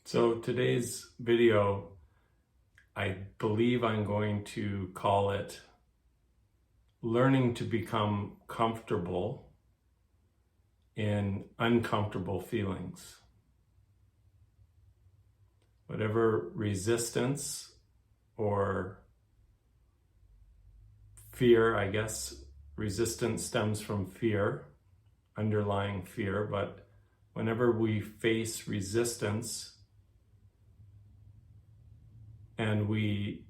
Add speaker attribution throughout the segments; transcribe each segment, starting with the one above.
Speaker 1: So today's video, I believe I'm going to call it Learning to Become Comfortable in Uncomfortable Feelings. Whatever resistance or fear, I guess, resistance stems from fear, underlying fear, but whenever we face resistance, and we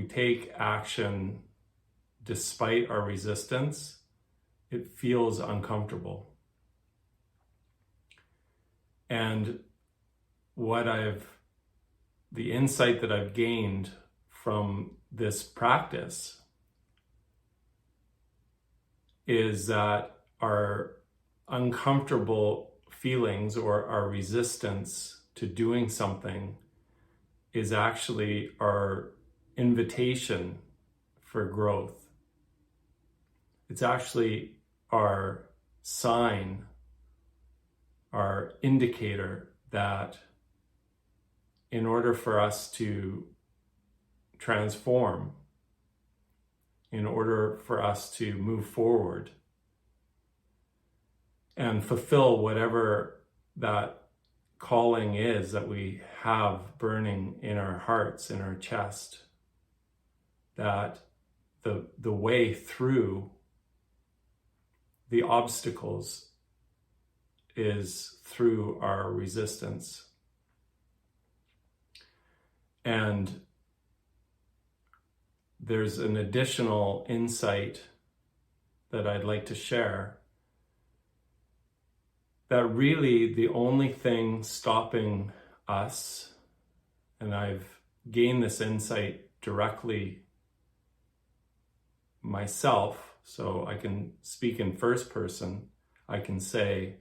Speaker 1: take action despite our resistance, it feels uncomfortable. And the insight that I've gained from this practice is that our uncomfortable feelings or our resistance to doing something is actually our invitation for growth. It's actually our sign, our indicator that in order for us to transform, in order for us to move forward and fulfill whatever that calling is that we have burning in our hearts, in our chest, that the way through the obstacles is through our resistance. And there's an additional insight that I'd like to share, that really the only thing stopping us, and I've gained this insight directly myself, so I can speak in first person, I can say,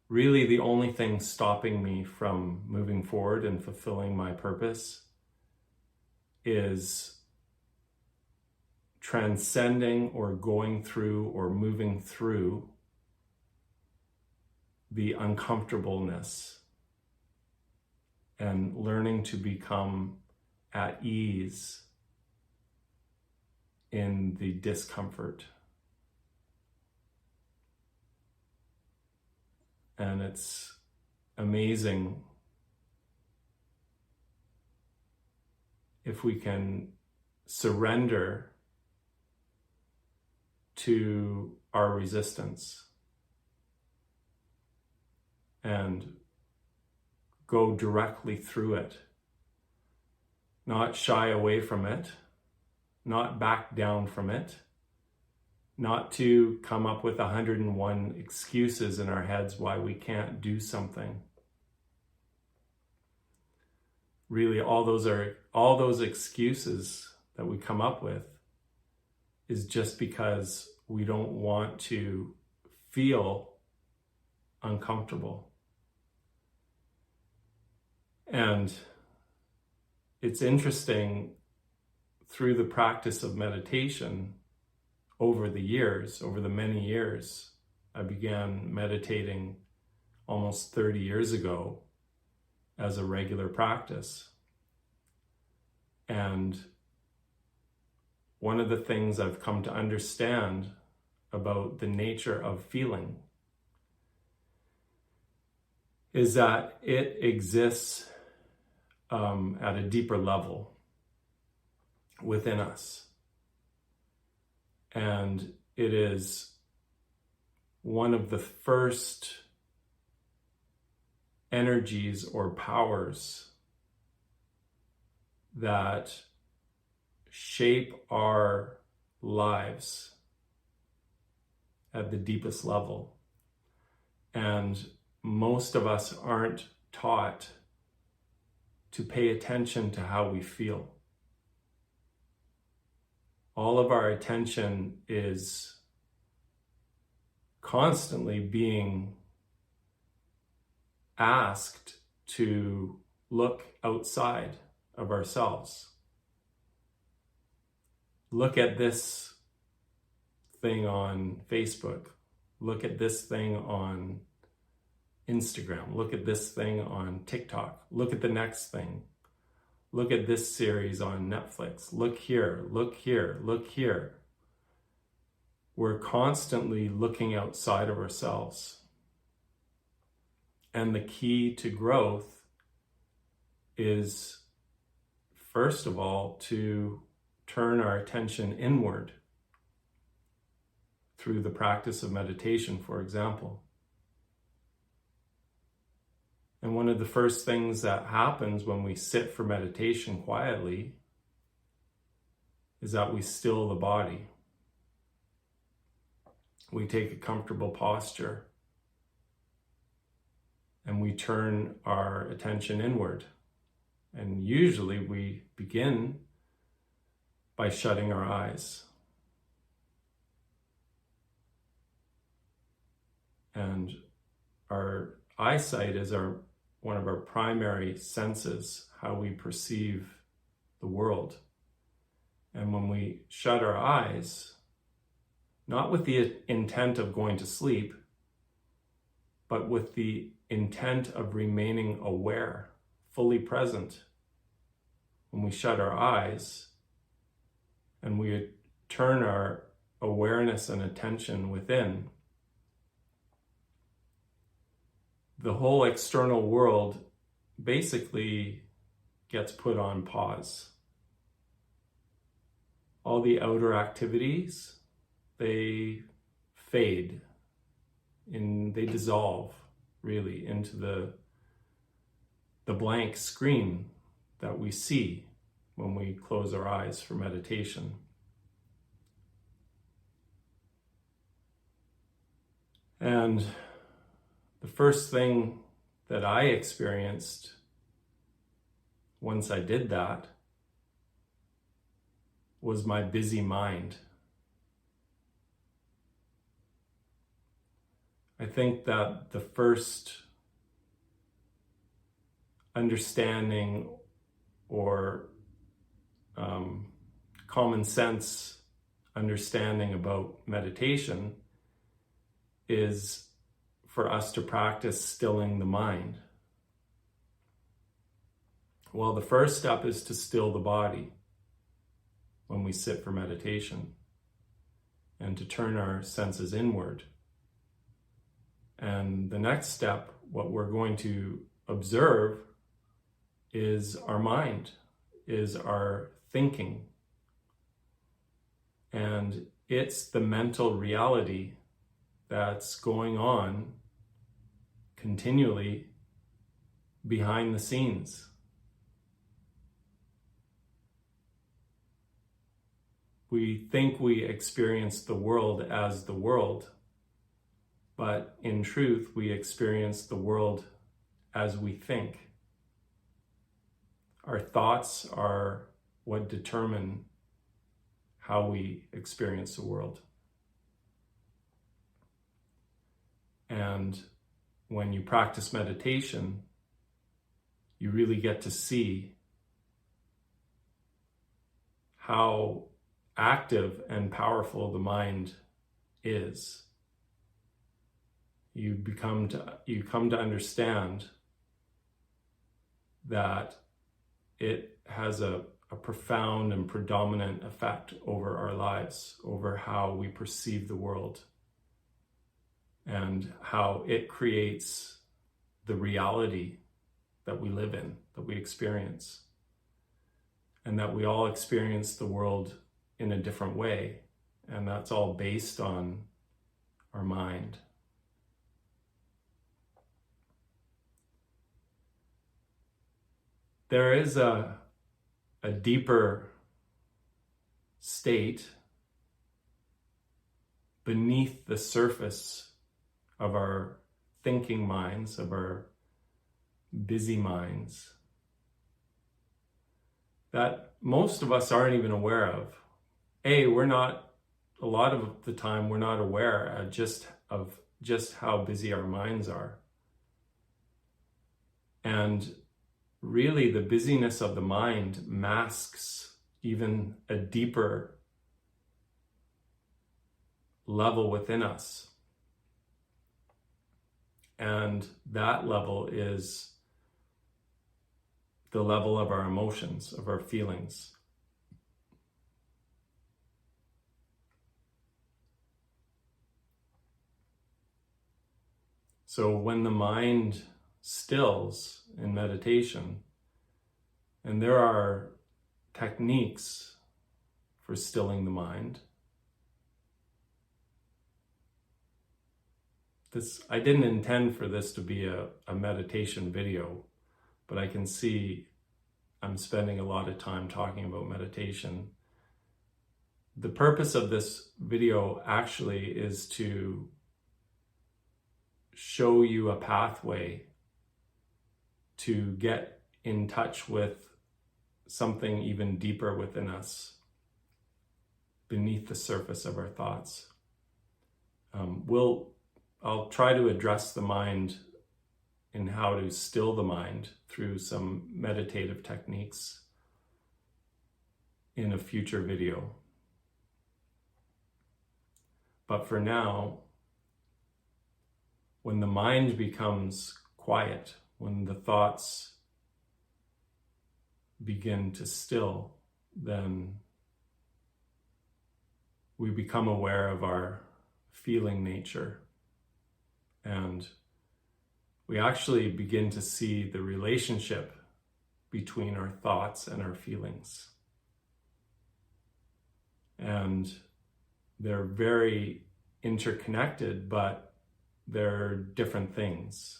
Speaker 1: really the only thing stopping me from moving forward and fulfilling my purpose is transcending or going through or moving through the uncomfortableness and learning to become at ease in the discomfort. And it's amazing if we can surrender to our resistance and go directly through it, not shy away from it, not back down from it, not to come up with 101 excuses in our heads why we can't do something. Really, all those excuses that we come up with is just because we don't want to feel uncomfortable. And it's interesting, through the practice of meditation over the many years, I began meditating almost 30 years ago as a regular practice. And one of the things I've come to understand about the nature of feeling is that it exists at a deeper level within us. And it is one of the first energies or powers that shape our lives at the deepest level. And most of us aren't taught to pay attention to how we feel. All of our attention is constantly being asked to look outside of ourselves. Look at this thing on Facebook. Look at this thing on Instagram. Look at this thing on TikTok. Look at the next thing. Look at this series on Netflix. Look here, look here, look here. We're constantly looking outside of ourselves. And the key to growth is, first of all, to turn our attention inward through the practice of meditation, for example. And one of the first things that happens when we sit for meditation quietly is that we still the body. We take a comfortable posture and we turn our attention inward. And usually we begin by shutting our eyes. And our eyesight is one of our primary senses, how we perceive the world. And when we shut our eyes, not with the intent of going to sleep, but with the intent of remaining aware, fully present. When we shut our eyes and we turn our awareness and attention within, the whole external world basically gets put on pause. All the outer activities, they fade, they dissolve really into the blank screen that we see when we close our eyes for meditation. And the first thing that I experienced once I did that was my busy mind. I think that the first understanding or common sense understanding about meditation is for us to practice stilling the mind. Well, the first step is to still the body when we sit for meditation and to turn our senses inward. And the next step, what we're going to observe is our mind, is our thinking. And it's the mental reality that's going on continually behind the scenes. We think we experience the world as the world, but in truth, we experience the world as we think. Our thoughts are what determine how we experience the world. And when you practice meditation, you really get to see how active and powerful the mind is. You come to understand that it has a profound and predominant effect over our lives, over how we perceive the world, and how it creates the reality that we live in, that we experience, and that we all experience the world in a different way, and that's all based on our mind. There is a deeper state beneath the surface of our thinking minds, of our busy minds, that most of us aren't even aware of. A lot of the time we're not aware of just how busy our minds are. And really, the busyness of the mind masks even a deeper level within us. And that level is the level of our emotions, of our feelings. So when the mind stills in meditation, and there are techniques for stilling the mind. I didn't intend for this to be a meditation video, but I can see I'm spending a lot of time talking about meditation. The purpose of this video actually is to show you a pathway to get in touch with something even deeper within us, beneath the surface of our thoughts. I'll try to address the mind and how to still the mind through some meditative techniques in a future video. But for now, when the mind becomes quiet, when the thoughts begin to still, then we become aware of our feeling nature, and we actually begin to see the relationship between our thoughts and our feelings. And they're very interconnected, but they're different things.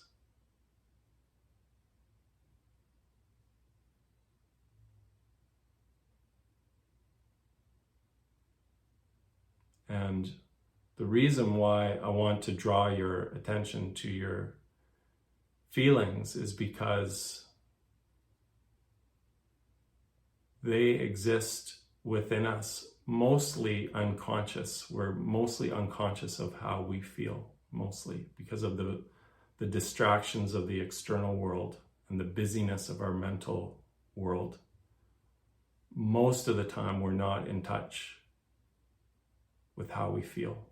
Speaker 1: And the reason why I want to draw your attention to your feelings is because they exist within us, mostly unconscious. We're mostly unconscious of how we feel, mostly because of the distractions of the external world and the busyness of our mental world. Most of the time, we're not in touch with how we feel.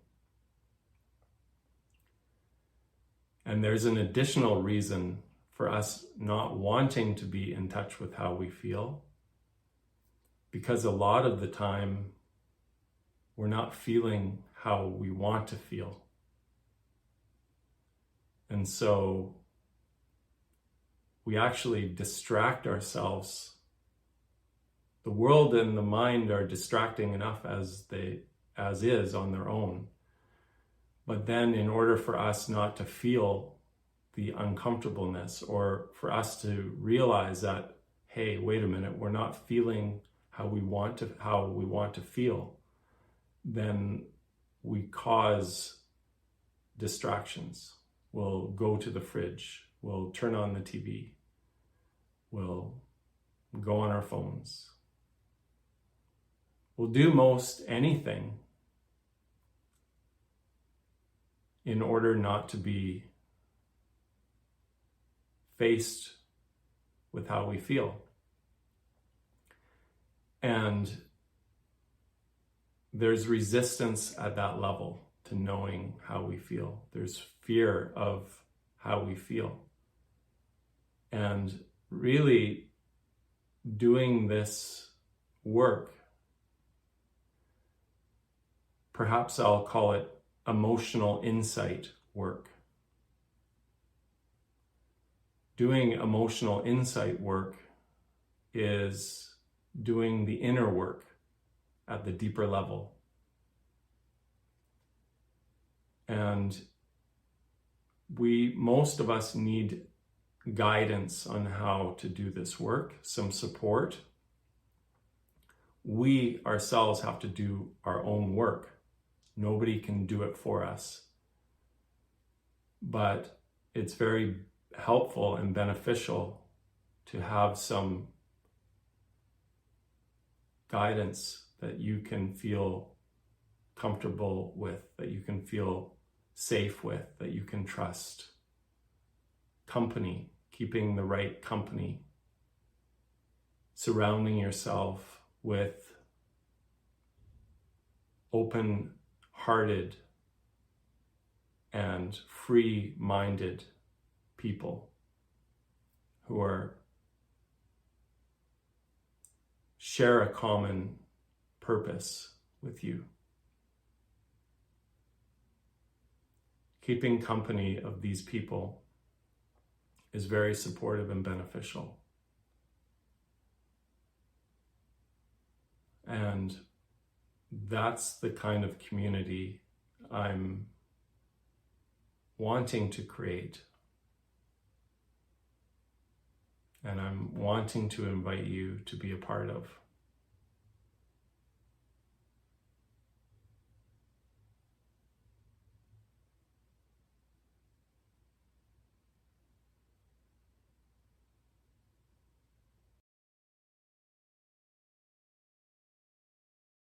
Speaker 1: And there's an additional reason for us not wanting to be in touch with how we feel, because a lot of the time we're not feeling how we want to feel. And so we actually distract ourselves. The world and the mind are distracting enough as is on their own. But then in order for us not to feel the uncomfortableness, or for us to realize that, hey, wait a minute, we're not feeling how we want to feel, then we cause distractions. We'll go to the fridge, we'll turn on the TV, we'll go on our phones. We'll do most anything in order not to be faced with how we feel. And there's resistance at that level to knowing how we feel. There's fear of how we feel. And really doing this work, perhaps I'll call it emotional insight work. Doing emotional insight work is doing the inner work at the deeper level. And most of us need guidance on how to do this work, some support. We ourselves have to do our own work. Nobody can do it for us. But it's very helpful and beneficial to have some guidance that you can feel comfortable with, that you can feel safe with, that you can trust. Company, keeping the right company, surrounding yourself with open-hearted and free-minded people who share a common purpose with you. Keeping company of these people is very supportive and beneficial. And that's the kind of community I'm wanting to create. And I'm wanting to invite you to be a part of.